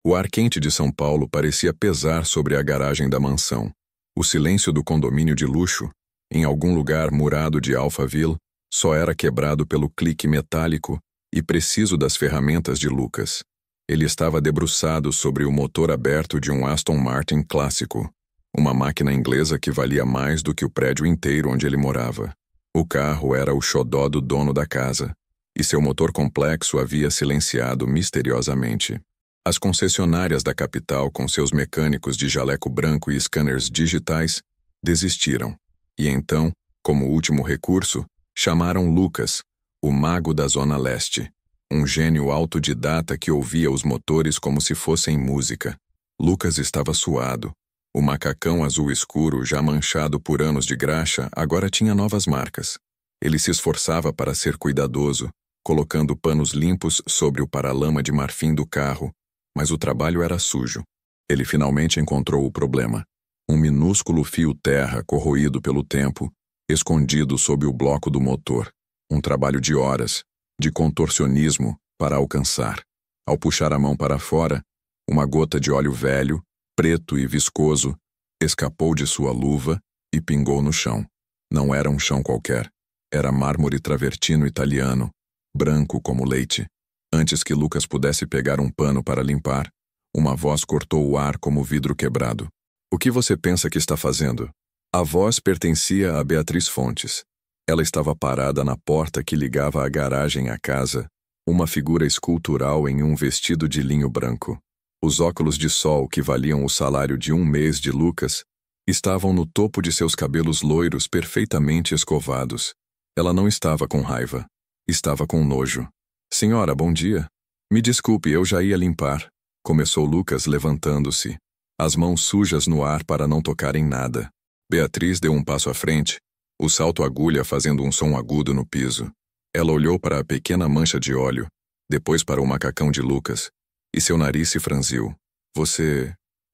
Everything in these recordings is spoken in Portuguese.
O ar quente de São Paulo parecia pesar sobre a garagem da mansão. O silêncio do condomínio de luxo, em algum lugar murado de Alphaville, só era quebrado pelo clique metálico e preciso das ferramentas de Lucas. Ele estava debruçado sobre o motor aberto de um Aston Martin clássico, uma máquina inglesa que valia mais do que o prédio inteiro onde ele morava. O carro era o xodó do dono da casa, e seu motor complexo havia silenciado misteriosamente. As concessionárias da capital, com seus mecânicos de jaleco branco e scanners digitais, desistiram. E então, como último recurso, chamaram Lucas, o mago da Zona Leste, um gênio autodidata que ouvia os motores como se fossem música. Lucas estava suado. O macacão azul escuro, já manchado por anos de graxa, agora tinha novas marcas. Ele se esforçava para ser cuidadoso, colocando panos limpos sobre o paralama de marfim do carro, mas o trabalho era sujo. Ele finalmente encontrou o problema. Um minúsculo fio terra corroído pelo tempo, escondido sob o bloco do motor. Um trabalho de horas, de contorcionismo, para alcançar. Ao puxar a mão para fora, uma gota de óleo velho, preto e viscoso, escapou de sua luva e pingou no chão. Não era um chão qualquer. Era mármore travertino italiano, branco como leite. Antes que Lucas pudesse pegar um pano para limpar, uma voz cortou o ar como vidro quebrado. "O que você pensa que está fazendo?" A voz pertencia a Beatriz Fontes. Ela estava parada na porta que ligava a garagem à casa, uma figura escultural em um vestido de linho branco. Os óculos de sol, que valiam o salário de um mês de Lucas, estavam no topo de seus cabelos loiros perfeitamente escovados. Ela não estava com raiva. Estava com nojo. "Senhora, bom dia. Me desculpe, eu já ia limpar", começou Lucas levantando-se, as mãos sujas no ar para não tocar em nada. Beatriz deu um passo à frente, o salto-agulha fazendo um som agudo no piso. Ela olhou para a pequena mancha de óleo, depois para o macacão de Lucas, e seu nariz se franziu.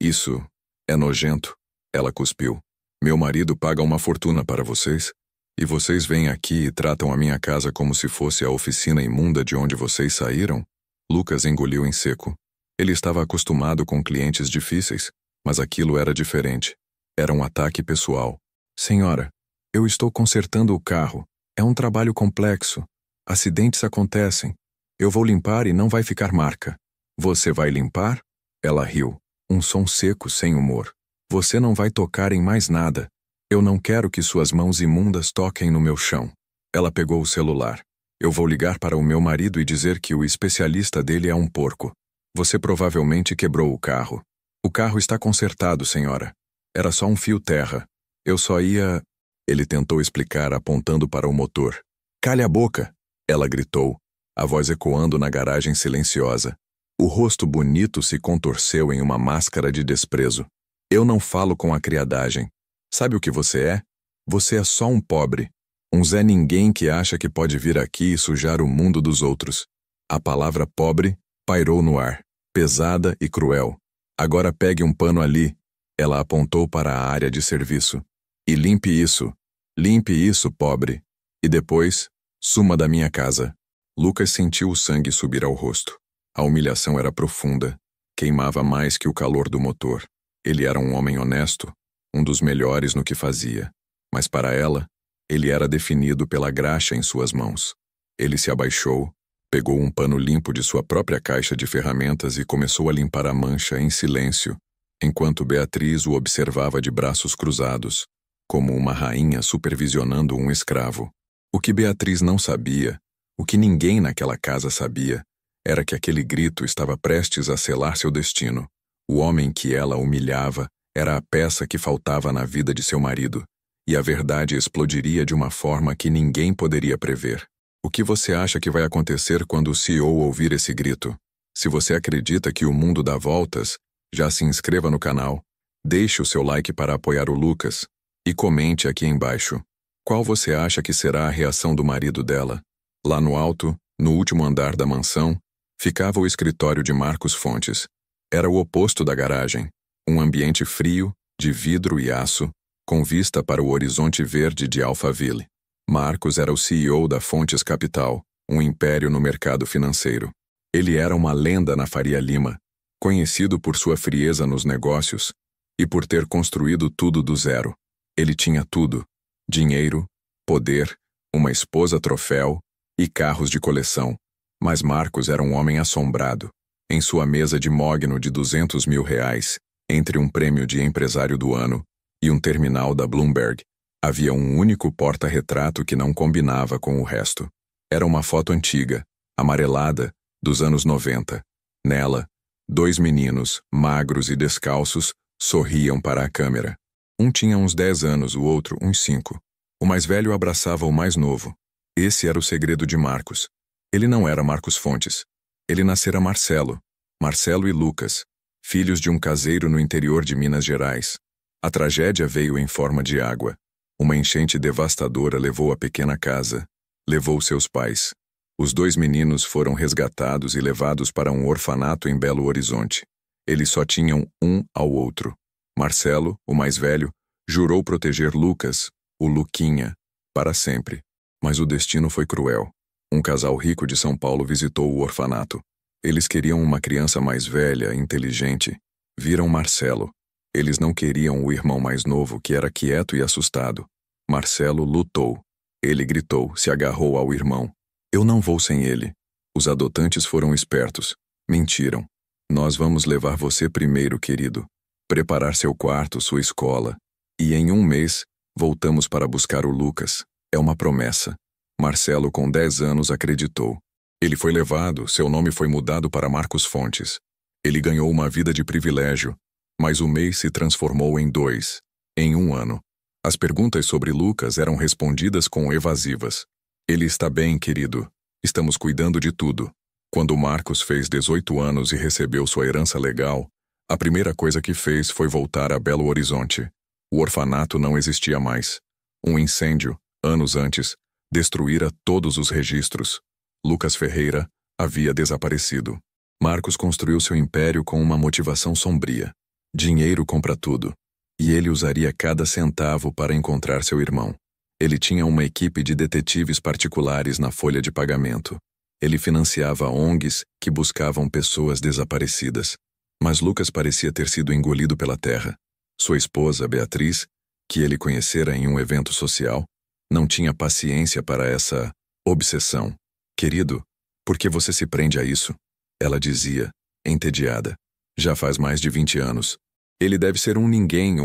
Isso é nojento", ela cuspiu. "Meu marido paga uma fortuna para vocês, e vocês vêm aqui e tratam a minha casa como se fosse a oficina imunda de onde vocês saíram?" Lucas engoliu em seco. Ele estava acostumado com clientes difíceis, mas aquilo era diferente. Era um ataque pessoal. "Senhora, eu estou consertando o carro. É um trabalho complexo. Acidentes acontecem. Eu vou limpar e não vai ficar marca." "Você vai limpar?" Ela riu. Um som seco, sem humor. "Você não vai tocar em mais nada. Eu não quero que suas mãos imundas toquem no meu chão." Ela pegou o celular. "Eu vou ligar para o meu marido e dizer que o especialista dele é um porco. Você provavelmente quebrou o carro. O carro está consertado, senhora. Era só um fio terra. Eu só ia..." Ele tentou explicar apontando para o motor. "Cale a boca!" Ela gritou, a voz ecoando na garagem silenciosa. O rosto bonito se contorceu em uma máscara de desprezo. "Eu não falo com a criadagem. Sabe o que você é? Você é só um pobre. Um Zé Ninguém que acha que pode vir aqui e sujar o mundo dos outros." A palavra pobre pairou no ar, pesada e cruel. "Agora pegue um pano ali." Ela apontou para a área de serviço. "E limpe isso. Limpe isso, pobre. E depois, suma da minha casa." Lucas sentiu o sangue subir ao rosto. A humilhação era profunda. Queimava mais que o calor do motor. Ele era um homem honesto, um dos melhores no que fazia. Mas para ela, ele era definido pela graxa em suas mãos. Ele se abaixou, pegou um pano limpo de sua própria caixa de ferramentas e começou a limpar a mancha em silêncio, enquanto Beatriz o observava de braços cruzados, como uma rainha supervisionando um escravo. O que Beatriz não sabia, o que ninguém naquela casa sabia, era que aquele grito estava prestes a selar seu destino. O homem que ela humilhava era a peça que faltava na vida de seu marido, e a verdade explodiria de uma forma que ninguém poderia prever. O que você acha que vai acontecer quando o CEO ouvir esse grito? Se você acredita que o mundo dá voltas, já se inscreva no canal, deixe o seu like para apoiar o Lucas, e comente aqui embaixo. Qual você acha que será a reação do marido dela? Lá no alto, no último andar da mansão, ficava o escritório de Marcos Fontes. Era o oposto da garagem, um ambiente frio, de vidro e aço, com vista para o horizonte verde de Alphaville. Marcos era o CEO da Fontes Capital, um império no mercado financeiro. Ele era uma lenda na Faria Lima, conhecido por sua frieza nos negócios e por ter construído tudo do zero. Ele tinha tudo: dinheiro, poder, uma esposa troféu e carros de coleção. Mas Marcos era um homem assombrado. Em sua mesa de mogno de R$200 mil, entre um prêmio de empresário do ano e um terminal da Bloomberg, havia um único porta-retrato que não combinava com o resto. Era uma foto antiga, amarelada, dos anos 90. Nela, 2 meninos, magros e descalços, sorriam para a câmera. Um tinha uns 10 anos, o outro uns 5. O mais velho abraçava o mais novo. Esse era o segredo de Marcos. Ele não era Marcos Fontes. Ele nascera Marcelo e Lucas, filhos de um caseiro no interior de Minas Gerais. A tragédia veio em forma de água. Uma enchente devastadora levou a pequena casa, levou seus pais. Os 2 meninos foram resgatados e levados para um orfanato em Belo Horizonte. Eles só tinham um ao outro. Marcelo, o mais velho, jurou proteger Lucas, o Luquinha, para sempre. Mas o destino foi cruel. Um casal rico de São Paulo visitou o orfanato. Eles queriam uma criança mais velha, inteligente. Viram Marcelo. Eles não queriam o irmão mais novo, que era quieto e assustado. Marcelo lutou. Ele gritou, se agarrou ao irmão. Eu não vou sem ele. Os adotantes foram espertos. Mentiram. Nós vamos levar você primeiro, querido. Preparar seu quarto, sua escola. E em 1 mês, voltamos para buscar o Lucas. É uma promessa. Marcelo, com 10 anos, acreditou. Ele foi levado, seu nome foi mudado para Marcos Fontes. Ele ganhou uma vida de privilégio, mas o mês se transformou em 2, em 1 ano. As perguntas sobre Lucas eram respondidas com evasivas. Ele está bem, querido. Estamos cuidando de tudo. Quando Marcos fez 18 anos e recebeu sua herança legal, a primeira coisa que fez foi voltar a Belo Horizonte. O orfanato não existia mais. Um incêndio, anos antes, destruíra todos os registros. Lucas Ferreira havia desaparecido. Marcos construiu seu império com uma motivação sombria. Dinheiro compra tudo. E ele usaria cada centavo para encontrar seu irmão. Ele tinha uma equipe de detetives particulares na folha de pagamento. Ele financiava ONGs que buscavam pessoas desaparecidas. Mas Lucas parecia ter sido engolido pela terra. Sua esposa, Beatriz, que ele conhecera em um evento social, não tinha paciência para essa obsessão. Querido, por que você se prende a isso? Ela dizia, entediada. Já faz mais de 20 anos. Ele deve ser um ninguém,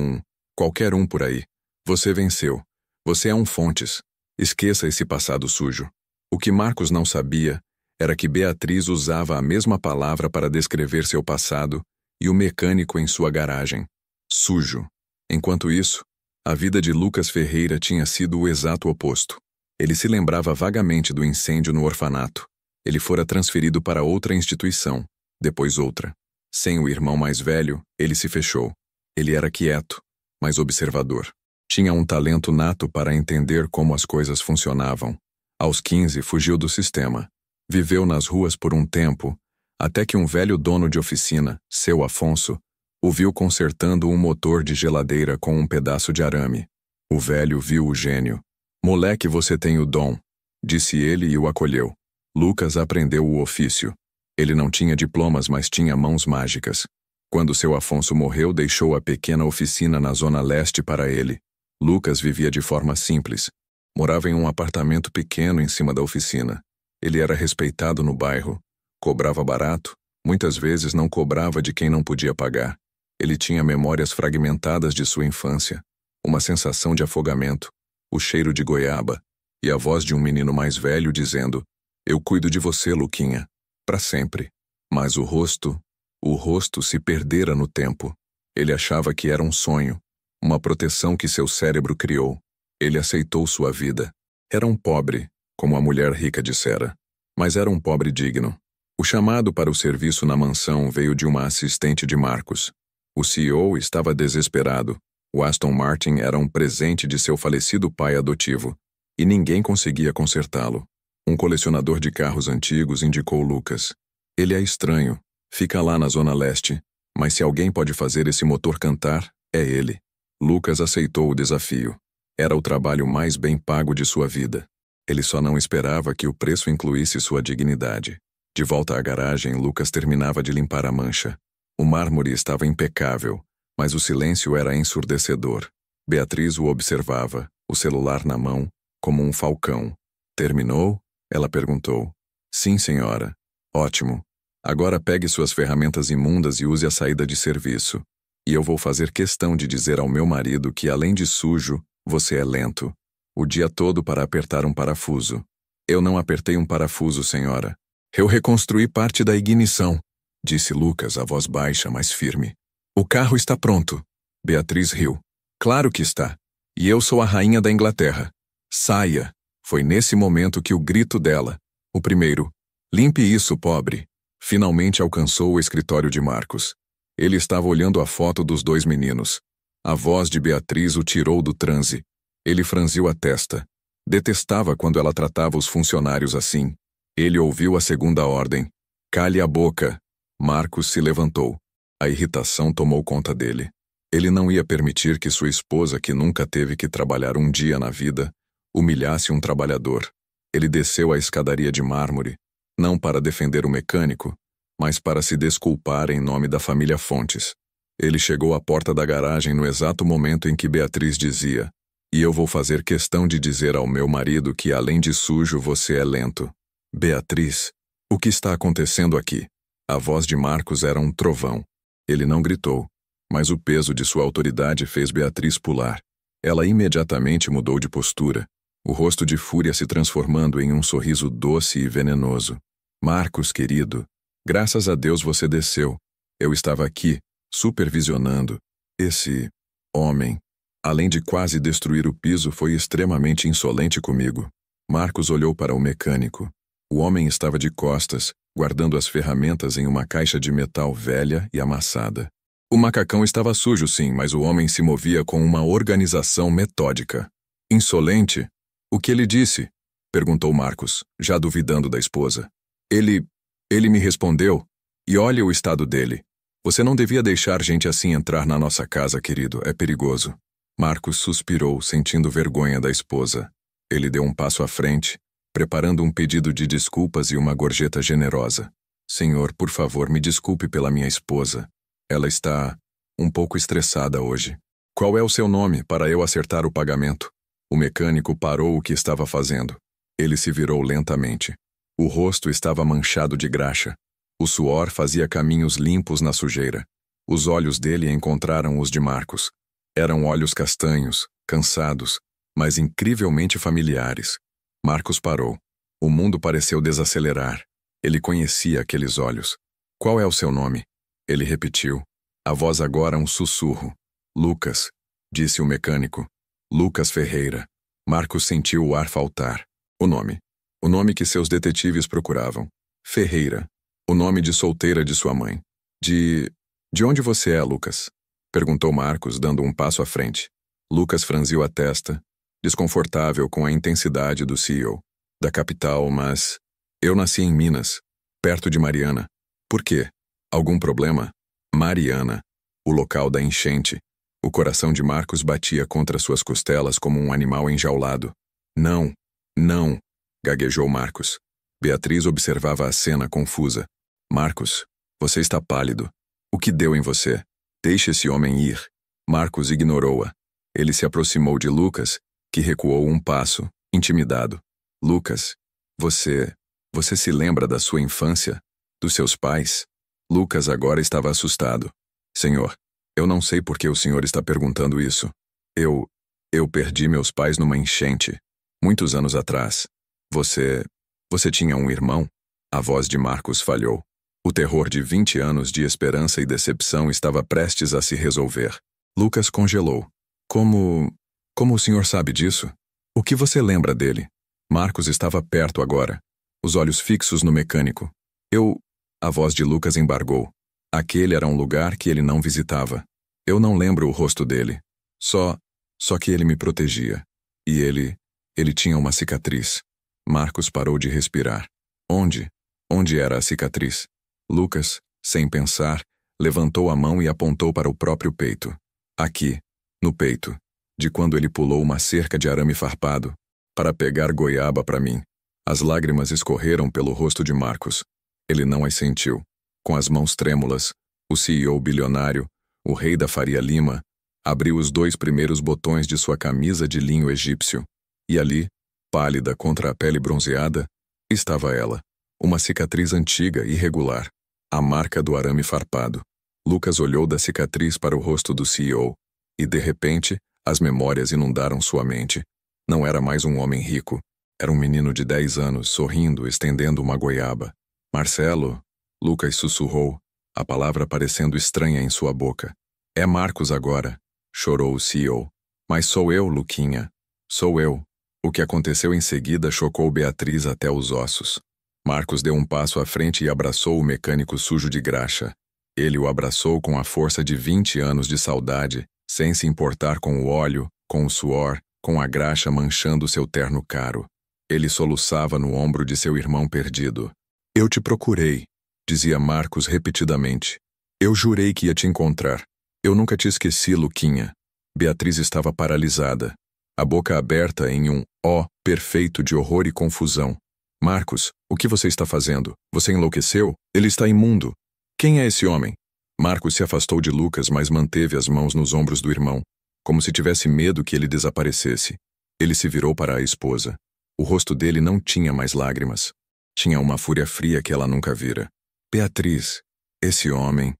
qualquer um por aí. Você venceu. Você é um Fontes. Esqueça esse passado sujo. O que Marcos não sabia era que Beatriz usava a mesma palavra para descrever seu passado e o mecânico em sua garagem. Sujo. Enquanto isso, a vida de Lucas Ferreira tinha sido o exato oposto. Ele se lembrava vagamente do incêndio no orfanato. Ele fora transferido para outra instituição, depois outra. Sem o irmão mais velho, ele se fechou. Ele era quieto, mas observador. Tinha um talento nato para entender como as coisas funcionavam. Aos 15, fugiu do sistema. Viveu nas ruas por um tempo, até que um velho dono de oficina, seu Afonso, o viu consertando um motor de geladeira com um pedaço de arame. O velho viu o gênio. Moleque, você tem o dom, disse ele e o acolheu. Lucas aprendeu o ofício. Ele não tinha diplomas, mas tinha mãos mágicas. Quando seu Afonso morreu, deixou a pequena oficina na Zona Leste para ele. Lucas vivia de forma simples. Morava em um apartamento pequeno em cima da oficina. Ele era respeitado no bairro. Cobrava barato, muitas vezes não cobrava de quem não podia pagar. Ele tinha memórias fragmentadas de sua infância, uma sensação de afogamento, o cheiro de goiaba, e a voz de um menino mais velho dizendo: Eu cuido de você, Luquinha, para sempre. Mas o rosto se perdera no tempo. Ele achava que era um sonho, uma proteção que seu cérebro criou. Ele aceitou sua vida. Era um pobre, como a mulher rica dissera, mas era um pobre digno. O chamado para o serviço na mansão veio de uma assistente de Marcos. O CEO estava desesperado. O Aston Martin era um presente de seu falecido pai adotivo, e ninguém conseguia consertá-lo. Um colecionador de carros antigos indicou Lucas. Ele é estranho, fica lá na Zona Leste, mas se alguém pode fazer esse motor cantar, é ele. Lucas aceitou o desafio. Era o trabalho mais bem pago de sua vida. Ele só não esperava que o preço incluísse sua dignidade. De volta à garagem, Lucas terminava de limpar a mancha. O mármore estava impecável, mas o silêncio era ensurdecedor. Beatriz o observava, o celular na mão, como um falcão. Terminou? Ela perguntou. Sim, senhora. Ótimo. Agora pegue suas ferramentas imundas e use a saída de serviço. E eu vou fazer questão de dizer ao meu marido que, além de sujo, você é lento. O dia todo para apertar um parafuso. Eu não apertei um parafuso, senhora. Eu reconstruí parte da ignição, disse Lucas, a voz baixa, mas firme. O carro está pronto. Beatriz riu. Claro que está. E eu sou a rainha da Inglaterra. Saia. Foi nesse momento que o grito dela, o primeiro, limpe isso, pobre, finalmente alcançou o escritório de Marcos. Ele estava olhando a foto dos dois meninos. A voz de Beatriz o tirou do transe. Ele franziu a testa. Detestava quando ela tratava os funcionários assim. Ele ouviu a segunda ordem. Cale a boca. Marcos se levantou. A irritação tomou conta dele. Ele não ia permitir que sua esposa, que nunca teve que trabalhar um dia na vida, humilhasse um trabalhador. Ele desceu a escadaria de mármore, não para defender o mecânico, mas para se desculpar em nome da família Fontes. Ele chegou à porta da garagem no exato momento em que Beatriz dizia: "E eu vou fazer questão de dizer ao meu marido que, além de sujo, você é lento." Beatriz, o que está acontecendo aqui? A voz de Marcos era um trovão. Ele não gritou, mas o peso de sua autoridade fez Beatriz pular. Ela imediatamente mudou de postura, o rosto de fúria se transformando em um sorriso doce e venenoso. Marcos, querido, graças a Deus você desceu. Eu estava aqui, supervisionando. Esse homem, além de quase destruir o piso, foi extremamente insolente comigo. Marcos olhou para o mecânico. O homem estava de costas, guardando as ferramentas em uma caixa de metal velha e amassada. O macacão estava sujo, sim, mas o homem se movia com uma organização metódica. Insolente? O que ele disse? Perguntou Marcos, já duvidando da esposa. Ele me respondeu. E olha o estado dele. Você não devia deixar gente assim entrar na nossa casa, querido. É perigoso. Marcos suspirou, sentindo vergonha da esposa. Ele deu um passo à frente, preparando um pedido de desculpas e uma gorjeta generosa. Senhor, por favor, me desculpe pela minha esposa. Ela está um pouco estressada hoje. Qual é o seu nome para eu acertar o pagamento? O mecânico parou o que estava fazendo. Ele se virou lentamente. O rosto estava manchado de graxa. O suor fazia caminhos limpos na sujeira. Os olhos dele encontraram os de Marcos. Eram olhos castanhos, cansados, mas incrivelmente familiares. Marcos parou. O mundo pareceu desacelerar. Ele conhecia aqueles olhos. Qual é o seu nome? Ele repetiu. A voz agora um sussurro. Lucas, disse o mecânico. Lucas Ferreira. Marcos sentiu o ar faltar. O nome. O nome que seus detetives procuravam. Ferreira. O nome de solteira de sua mãe. De onde você é, Lucas? Perguntou Marcos, dando um passo à frente. Lucas franziu a testa, desconfortável com a intensidade do CEO. Da capital, mas... Eu nasci em Minas, perto de Mariana. Por quê? Algum problema? Mariana. O local da enchente. O coração de Marcos batia contra suas costelas como um animal enjaulado. Não, não, gaguejou Marcos. Beatriz observava a cena confusa. Marcos, você está pálido. O que deu em você? Deixe esse homem ir. Marcos ignorou-a. Ele se aproximou de Lucas, que recuou um passo, intimidado. Lucas, você se lembra da sua infância? Dos seus pais? Lucas agora estava assustado. Senhor, eu não sei por que o senhor está perguntando isso. Eu perdi meus pais numa enchente, muitos anos atrás. Você tinha um irmão? A voz de Marcos falhou. O terror de 20 anos de esperança e decepção estava prestes a se resolver. Lucas congelou. Como o senhor sabe disso? O que você lembra dele? Marcos estava perto agora, os olhos fixos no mecânico. A voz de Lucas embargou. Aquele era um lugar que ele não visitava. Eu não lembro o rosto dele. Só que ele me protegia. E ele tinha uma cicatriz. Marcos parou de respirar. Onde? Onde era a cicatriz? Lucas, sem pensar, levantou a mão e apontou para o próprio peito. Aqui, no peito, de quando ele pulou uma cerca de arame farpado, para pegar goiaba para mim. As lágrimas escorreram pelo rosto de Marcos. Ele não as sentiu. Com as mãos trêmulas, O CEO bilionário, o rei da Faria Lima, abriu os 2 primeiros botões de sua camisa de linho egípcio, e ali, pálida contra a pele bronzeada, estava ela, uma cicatriz antiga e irregular, a marca do arame farpado. Lucas olhou da cicatriz para o rosto do CEO, e de repente, as memórias inundaram sua mente. Não era mais um homem rico, era um menino de 10 anos, sorrindo, estendendo uma goiaba. Marcelo, Lucas sussurrou, a palavra parecendo estranha em sua boca. É Marcos agora, chorou o CEO. Mas sou eu, Luquinha. Sou eu. O que aconteceu em seguida chocou Beatriz até os ossos. Marcos deu um passo à frente e abraçou o mecânico sujo de graxa. Ele o abraçou com a força de 20 anos de saudade, sem se importar com o óleo, com o suor, com a graxa manchando seu terno caro. Ele soluçava no ombro de seu irmão perdido. Eu te procurei, dizia Marcos repetidamente. Eu jurei que ia te encontrar. Eu nunca te esqueci, Luquinha. Beatriz estava paralisada, a boca aberta em um ó perfeito de horror e confusão. Marcos, o que você está fazendo? Você enlouqueceu? Ele está imundo. Quem é esse homem? Marcos se afastou de Lucas, mas manteve as mãos nos ombros do irmão, como se tivesse medo que ele desaparecesse. Ele se virou para a esposa. O rosto dele não tinha mais lágrimas. Tinha uma fúria fria que ela nunca vira. Beatriz, esse homem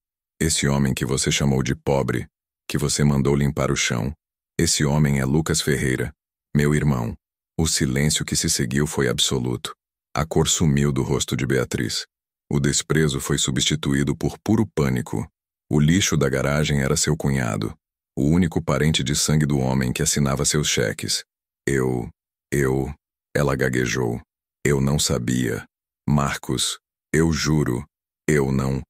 que você chamou de pobre, que você mandou limpar o chão, esse homem é Lucas Ferreira, meu irmão. O silêncio que se seguiu foi absoluto. A cor sumiu do rosto de Beatriz. O desprezo foi substituído por puro pânico. O lixo da garagem era seu cunhado, o único parente de sangue do homem que assinava seus cheques. Ela gaguejou. Eu não sabia. Marcos, eu juro, eu não.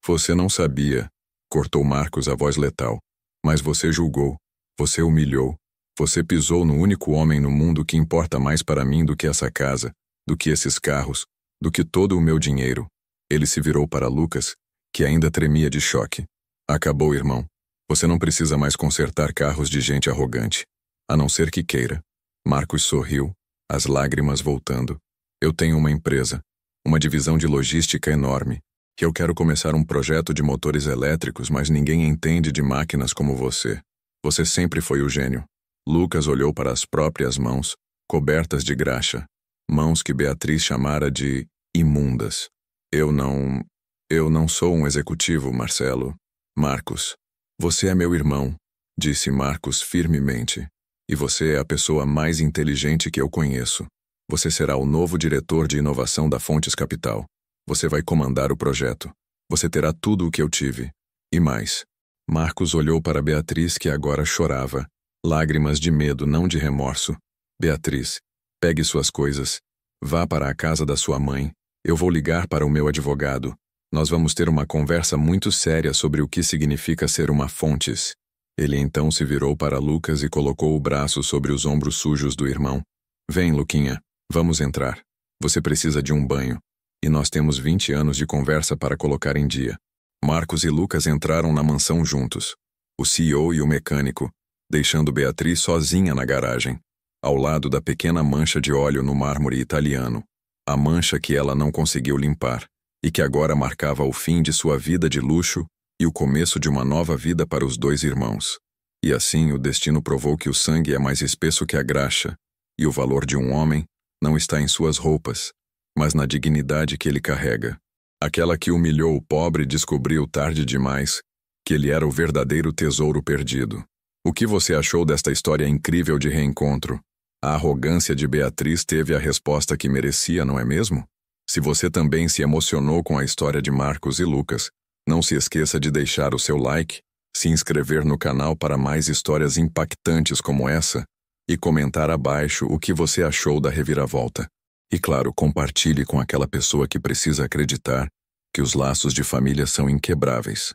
Você não sabia, cortou Marcos a voz letal. Mas você julgou, você humilhou, você pisou no único homem no mundo que importa mais para mim do que essa casa, do que esses carros, do que todo o meu dinheiro. Ele se virou para Lucas, que ainda tremia de choque. Acabou, irmão. Você não precisa mais consertar carros de gente arrogante, a não ser que queira. Marcos sorriu, as lágrimas voltando. Eu tenho uma empresa, uma divisão de logística enorme, que eu quero começar um projeto de motores elétricos, mas ninguém entende de máquinas como você. Você sempre foi o gênio. Lucas olhou para as próprias mãos, cobertas de graxa, mãos que Beatriz chamara de imundas. Eu não sou um executivo, Marcelo. Marcos, você é meu irmão, disse Marcos firmemente. E você é a pessoa mais inteligente que eu conheço. Você será o novo diretor de inovação da Fontes Capital. Você vai comandar o projeto. Você terá tudo o que eu tive. E mais. Marcos olhou para Beatriz, que agora chorava. Lágrimas de medo, não de remorso. Beatriz, pegue suas coisas. Vá para a casa da sua mãe. Eu vou ligar para o meu advogado. Nós vamos ter uma conversa muito séria sobre o que significa ser uma Fontes. Ele então se virou para Lucas e colocou o braço sobre os ombros sujos do irmão. Vem, Luquinha, vamos entrar. Você precisa de um banho. E nós temos 20 anos de conversa para colocar em dia. Marcos e Lucas entraram na mansão juntos. O CEO e o mecânico, deixando Beatriz sozinha na garagem, ao lado da pequena mancha de óleo no mármore italiano. A mancha que ela não conseguiu limpar, e que agora marcava o fim de sua vida de luxo e o começo de uma nova vida para os 2 irmãos. E assim o destino provou que o sangue é mais espesso que a graxa, e o valor de um homem não está em suas roupas, mas na dignidade que ele carrega. Aquela que humilhou o pobre descobriu tarde demais que ele era o verdadeiro tesouro perdido. O que você achou desta história incrível de reencontro? A arrogância de Beatriz teve a resposta que merecia, não é mesmo? Se você também se emocionou com a história de Marcos e Lucas, não se esqueça de deixar o seu like, se inscrever no canal para mais histórias impactantes como essa e comentar abaixo o que você achou da reviravolta. E claro, compartilhe com aquela pessoa que precisa acreditar que os laços de família são inquebráveis.